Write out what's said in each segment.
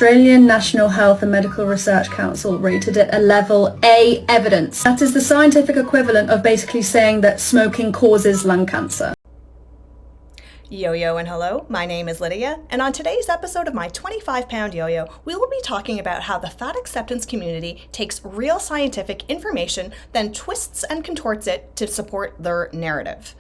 Australian National Health and Medical Research Council rated it a level A evidence. That is the scientific equivalent of basically saying that smoking causes lung cancer. Yo-yo and hello, my name is Lydia, and on today's episode of my 25-pound yo-yo, we will be talking about how the fat acceptance community takes real scientific information, then twists and contorts it to support their narrative.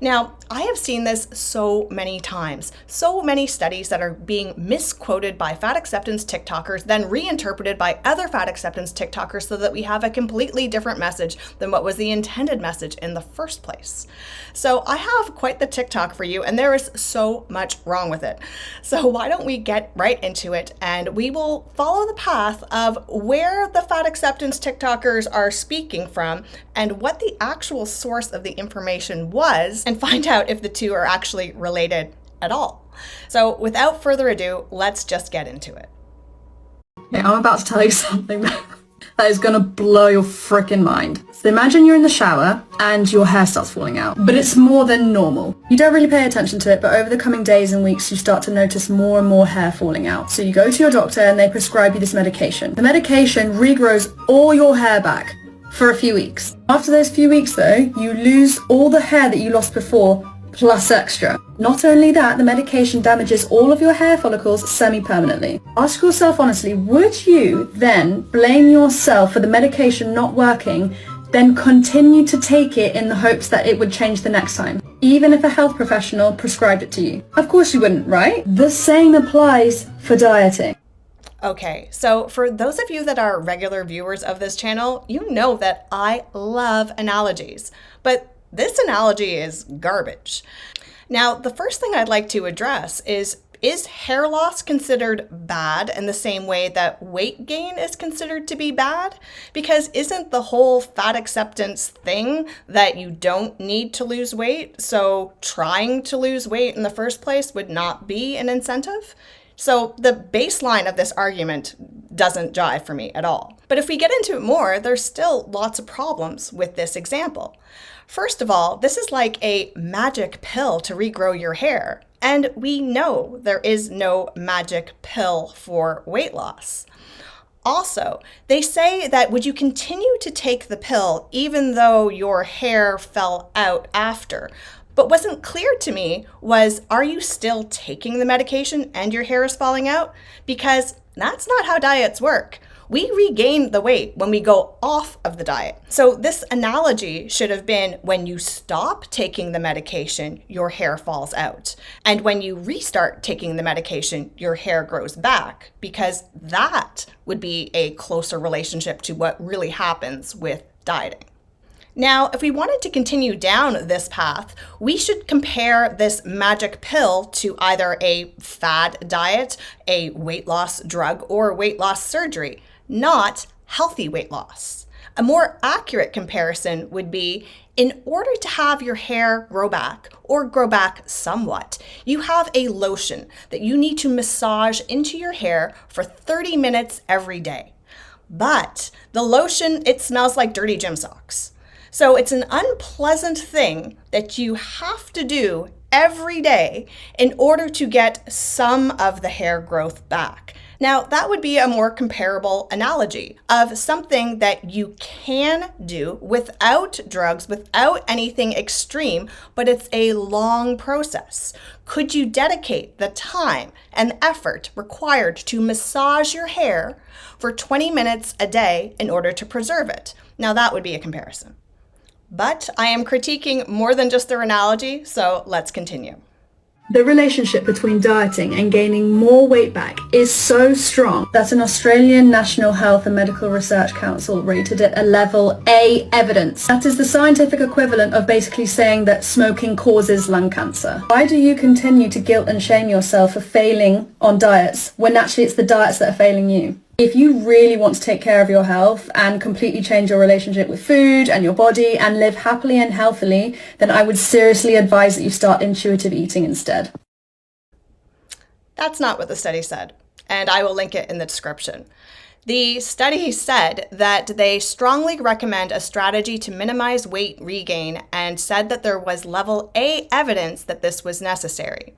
Now, I have seen this so many times, so many studies that are being misquoted by fat acceptance TikTokers, then reinterpreted by other fat acceptance TikTokers so that we have a completely different message than what was the intended message in the first place. So I have quite the TikTok for you, and there is so much wrong with it. So why don't we get right into it, and we will follow the path of where the fat acceptance TikTokers are speaking from and what the actual source of the information was, and find out if the two are actually related at all. So without further ado, let's just get into it. Okay, I'm about to tell you something that is gonna blow your freaking mind. So imagine you're in the shower and your hair starts falling out, but it's more than normal. You don't really pay attention to it, but over the coming days and weeks, you start to notice more and more hair falling out. So you go to your doctor and they prescribe you this medication. The medication regrows all your hair back for a few weeks. After those few weeks though, you lose all the hair that you lost before, plus extra. Not only that, the medication damages all of your hair follicles semi-permanently. Ask yourself honestly, would you then blame yourself for the medication not working, then continue to take it in the hopes that it would change the next time, even if a health professional prescribed it to you? Of course you wouldn't, right? The same applies for dieting. Okay, so for those of you that are regular viewers of this channel, you know that I love analogies, but this analogy is garbage. Now, the first thing I'd like to address is hair loss considered bad in the same way that weight gain is considered to be bad? Because isn't the whole fat acceptance thing that you don't need to lose weight, so trying to lose weight in the first place would not be an incentive? So the baseline of this argument doesn't jive for me at all. But if we get into it more, there's still lots of problems with this example. First of all, this is like a magic pill to regrow your hair. And we know there is no magic pill for weight loss. Also, they say that would you continue to take the pill even though your hair fell out after? But wasn't clear to me was, are you still taking the medication and your hair is falling out? Because that's not how diets work. We regain the weight when we go off of the diet. So this analogy should have been when you stop taking the medication, your hair falls out. And when you restart taking the medication, your hair grows back, because that would be a closer relationship to what really happens with dieting. Now, if we wanted to continue down this path, we should compare this magic pill to either a fad diet, a weight loss drug, or weight loss surgery, not healthy weight loss. A more accurate comparison would be, in order to have your hair grow back, or grow back somewhat, you have a lotion that you need to massage into your hair for 30 minutes every day. But the lotion, it smells like dirty gym socks. So it's an unpleasant thing that you have to do every day in order to get some of the hair growth back. Now, that would be a more comparable analogy of something that you can do without drugs, without anything extreme, but it's a long process. Could you dedicate the time and effort required to massage your hair for 20 minutes a day in order to preserve it? Now, that would be a comparison. But I am critiquing more than just their analogy, so let's continue. The relationship between dieting and gaining more weight back is so strong that an Australian National Health and Medical Research Council rated it a level A evidence. That is the scientific equivalent of basically saying that smoking causes lung cancer. Why do you continue to guilt and shame yourself for failing on diets when actually it's the diets that are failing you? If you really want to take care of your health and completely change your relationship with food and your body and live happily and healthily, then I would seriously advise that you start intuitive eating instead. That's not what the study said, and I will link it in the description. The study said that they strongly recommend a strategy to minimize weight regain and said that there was level A evidence that this was necessary.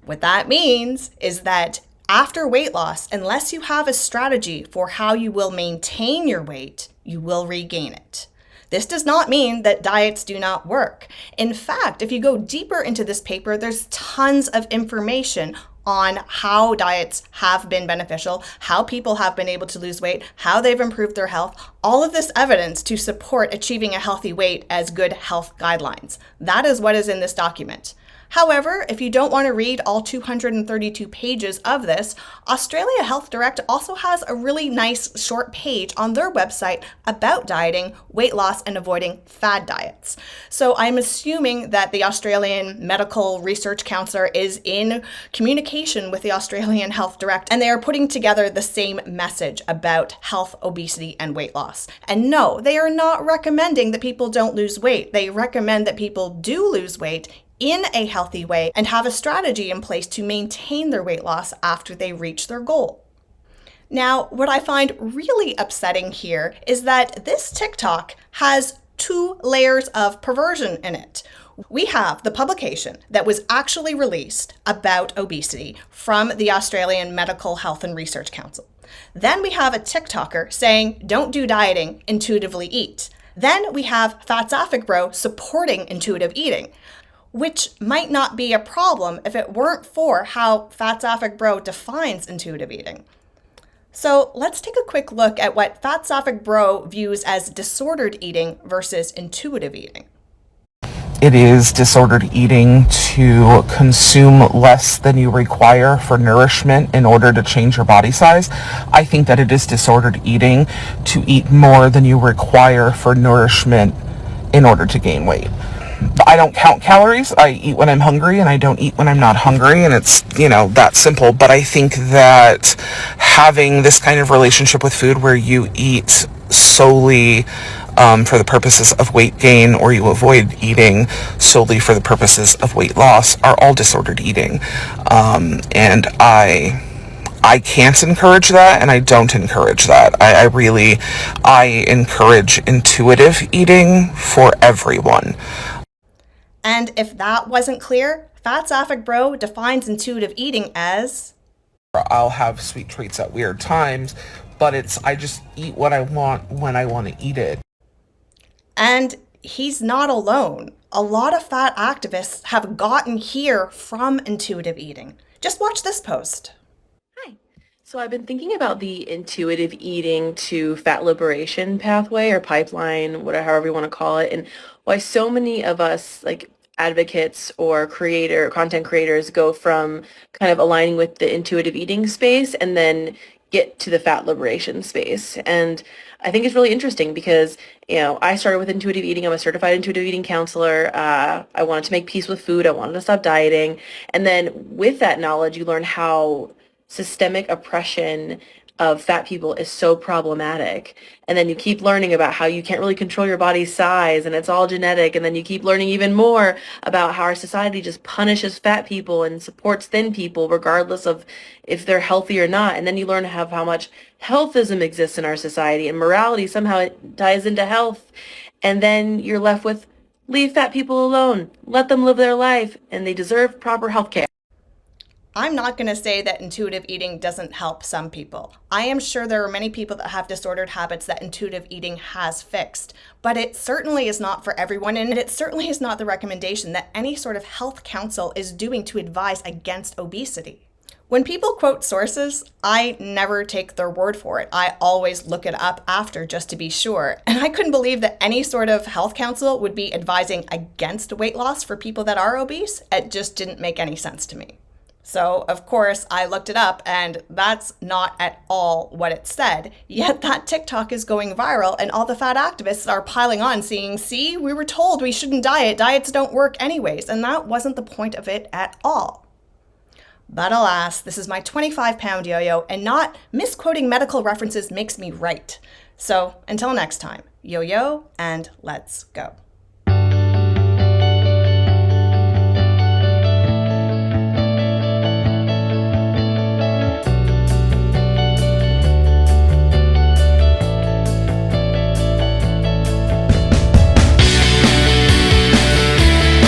What that means is that After weight loss, unless you have a strategy for how you will maintain your weight, you will regain it. This does not mean that diets do not work. In fact, if you go deeper into this paper, there's tons of information on how diets have been beneficial, how people have been able to lose weight, how they've improved their health, all of this evidence to support achieving a healthy weight as good health guidelines. That is what is in this document. However, if you don't want to read all 232 pages of this, Australia Health Direct also has a really nice short page on their website about dieting, weight loss, and avoiding fad diets. So I'm assuming that the Australian Medical Research Council is in communication with the Australian Health Direct, and they are putting together the same message about health, obesity, and weight loss. And no, they are not recommending that people don't lose weight. They recommend that people do lose weight in a healthy way and have a strategy in place to maintain their weight loss after they reach their goal. Now, what I find really upsetting here is that this TikTok has 2 layers of perversion in it. We have the publication that was actually released about obesity from the Australian Medical Health and Research Council. Then we have a TikToker saying, don't do dieting, intuitively eat. Then we have Fatsafic Bro supporting intuitive eating, which might not be a problem if it weren't for how Fatsafic Bro defines intuitive eating. So let's take a quick look at what Fatsafic Bro views as disordered eating versus intuitive eating. It is disordered eating to consume less than you require for nourishment in order to change your body size. I think that it is disordered eating to eat more than you require for nourishment in order to gain weight. I don't count calories. I eat when I'm hungry and I don't eat when I'm not hungry, and it's, that simple. But I think that having this kind of relationship with food where you eat solely for the purposes of weight gain, or you avoid eating solely for the purposes of weight loss, are all disordered eating. And I can't encourage that, and I don't encourage that. I encourage intuitive eating for everyone. And if that wasn't clear, Fatsafic Bro defines intuitive eating as, I'll have sweet treats at weird times, but I just eat what I want when I want to eat it. And he's not alone. A lot of fat activists have gotten here from intuitive eating. Just watch this post. Hi. So I've been thinking about the intuitive eating to fat liberation pathway or pipeline, whatever, however you want to call it, and why so many of us, like advocates or content creators, go from kind of aligning with the intuitive eating space and then get to the fat liberation space. And I think it's really interesting because, I started with intuitive eating. I'm a certified intuitive eating counselor. I wanted to make peace with food. I wanted to stop dieting. And then with that knowledge, you learn how systemic oppression of fat people is so problematic. And then you keep learning about how you can't really control your body's size and it's all genetic. And then you keep learning even more about how our society just punishes fat people and supports thin people regardless of if they're healthy or not. And then you learn how much healthism exists in our society, and morality somehow ties into health. And then you're left with, leave fat people alone, let them live their life, and they deserve proper health care. I'm not going to say that intuitive eating doesn't help some people. I am sure there are many people that have disordered habits that intuitive eating has fixed, but it certainly is not for everyone, and it certainly is not the recommendation that any sort of health council is doing to advise against obesity. When people quote sources, I never take their word for it. I always look it up after just to be sure. And I couldn't believe that any sort of health council would be advising against weight loss for people that are obese. It just didn't make any sense to me. So, of course, I looked it up, and that's not at all what it said. Yet that TikTok is going viral, and all the fat activists are piling on saying, see, we were told we shouldn't diet. Diets don't work anyways. And that wasn't the point of it at all. But alas, this is my 25-pound yo-yo, and not misquoting medical references makes me right. So, until next time, yo-yo, and let's go.